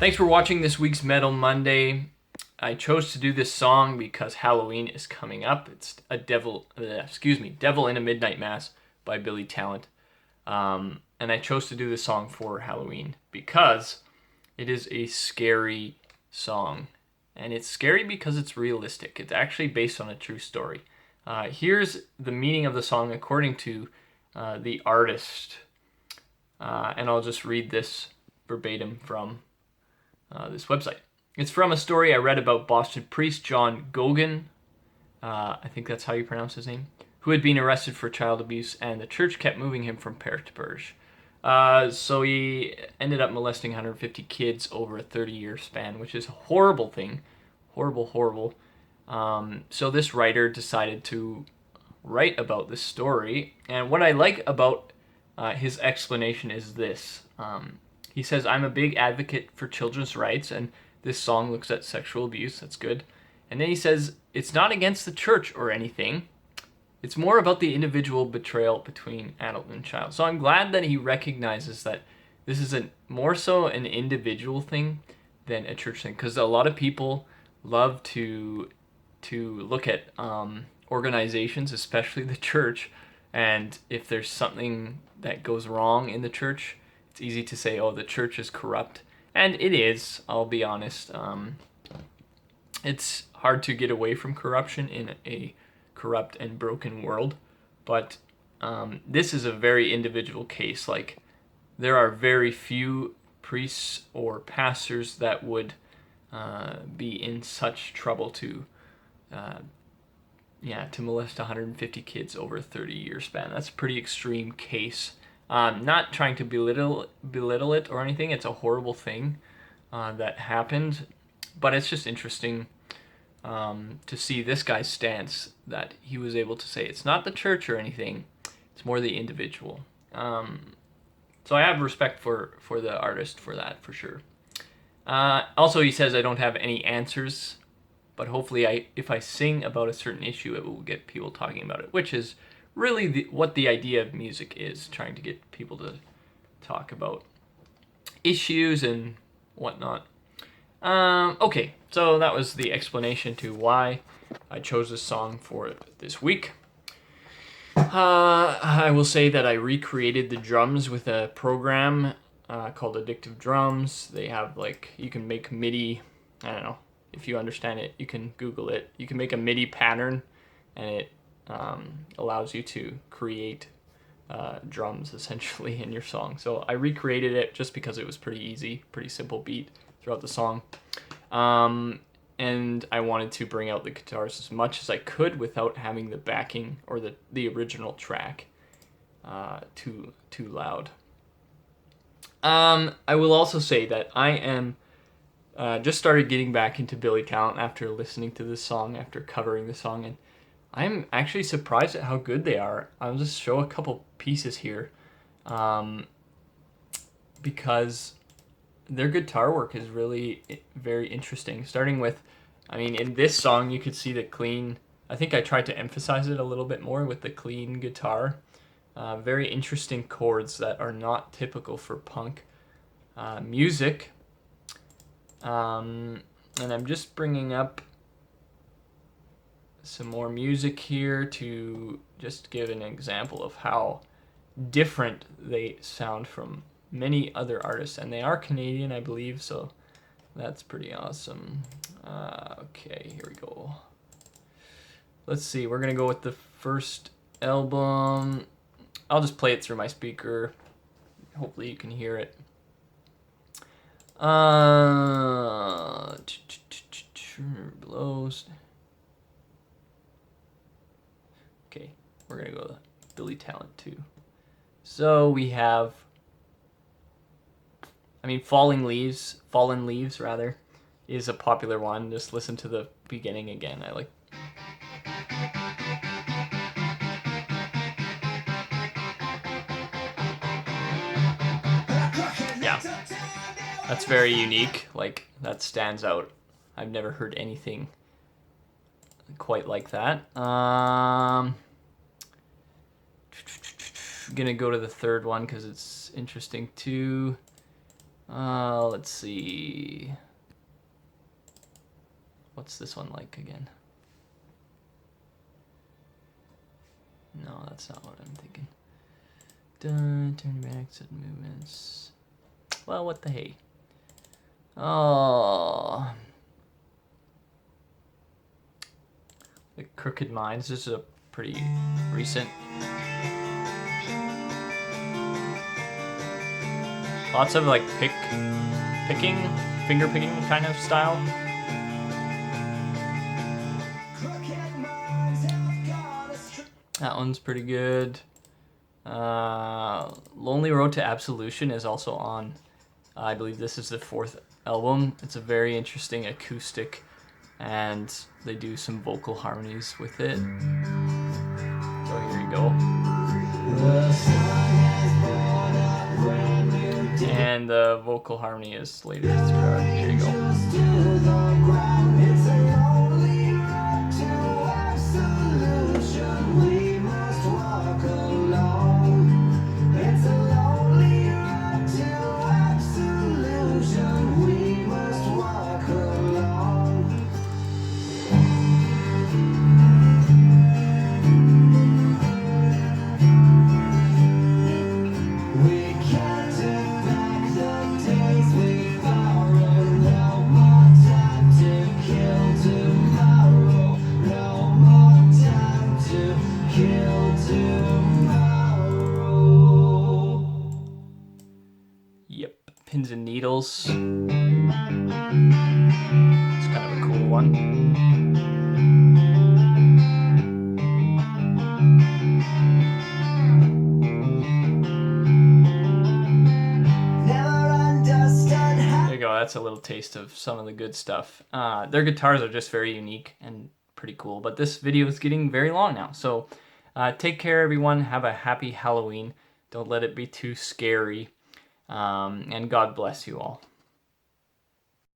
Thanks for watching this week's Metal Monday. I chose to do this song because Halloween is coming up. It's Devil in a Midnight Mass by Billy Talent. And I chose to do this song for Halloween because it is a scary song. And it's scary because it's realistic. It's actually based on a true story. Here's the meaning of the song according to the artist. And I'll just read this verbatim from this website. It's from a story I read about Boston priest John Gogan, I think that's how you pronounce his name, who had been arrested for child abuse, and the church kept moving him from parish to parish. So he ended up molesting 150 kids over a 30-year span, which is a horrible thing. Horrible. So this writer decided to write about this story, and what I like about his explanation is this. He says, I'm a big advocate for children's rights, and this song looks at sexual abuse. That's good. And then he says, it's not against the church or anything. It's more about the individual betrayal between adult and child. So I'm glad that he recognizes that this is more so an individual thing than a church thing. Because a lot of people love to look at organizations, especially the church, and if there's something that goes wrong in the church, it's easy to say, oh, the church is corrupt. And it is, I'll be honest. It's hard to get away from corruption in a corrupt and broken world. But this is a very individual case. Like, there are very few priests or pastors that would be in such trouble to molest 150 kids over a 30-year span. That's a pretty extreme case. Not trying to belittle it or anything. It's a horrible thing that happened, but it's just interesting to see this guy's stance, that he was able to say it's not the church or anything, it's more the individual. So I have respect for the artist for that, for sure. Also, he says I don't have any answers, but hopefully if I sing about a certain issue, it will get people talking about it, which is really what the idea of music is, trying to get people to talk about issues and whatnot. Okay, so that was the explanation to why I chose this song for this week. I will say that I recreated the drums with a program called Addictive Drums. They have, you can make MIDI, I don't know, if you understand it, you can Google it. You can make a MIDI pattern, and it allows you to create drums essentially in your song. So I recreated it just because it was pretty easy, pretty simple beat throughout the song. And I wanted to bring out the guitars as much as I could without having the backing or the original track too loud. I will also say that I am just started getting back into Billy Talent after listening to this song, after covering the song, and I'm actually surprised at how good they are. I'll just show a couple pieces here, because their guitar work is really very interesting. Starting with, in this song you could see the clean, I think I tried to emphasize it a little bit more with the clean guitar. Very interesting chords that are not typical for punk music. And I'm just bringing up some more music here to just give an example of how different they sound from many other artists, and they are Canadian, I believe, so that's pretty awesome. Okay, here we go. Let's see, we're gonna go with the first album. I'll just play it through my speaker. Hopefully you can hear it. Blows. Okay, we're gonna go to Billy Talent too. So we have, Fallen Leaves rather, is a popular one. Just listen to the beginning again. I like. Yeah, that's very unique. That stands out. I've never heard anything quite like that. Gonna go to the third one because it's interesting too. Let's see. What's this one like again? No, that's not what I'm thinking. Turn back, exit movements. Well, what the hey? Oh. The Crooked Minds. This is a pretty recent. Lots of like finger picking kind of style. That one's pretty good. Lonely Road to Absolution is also on, I believe this is the 4th album. It's a very interesting acoustic, and they do some vocal harmonies with it. So here you go. And the vocal harmony is later throughout. Here you go. Yep, Pins and Needles. It's kind of a cool one. There you go, that's a little taste of some of the good stuff. Their guitars are just very unique and pretty cool, but this video is getting very long now. So take care, everyone. Have a happy Halloween. Don't let it be too scary. And God bless you all.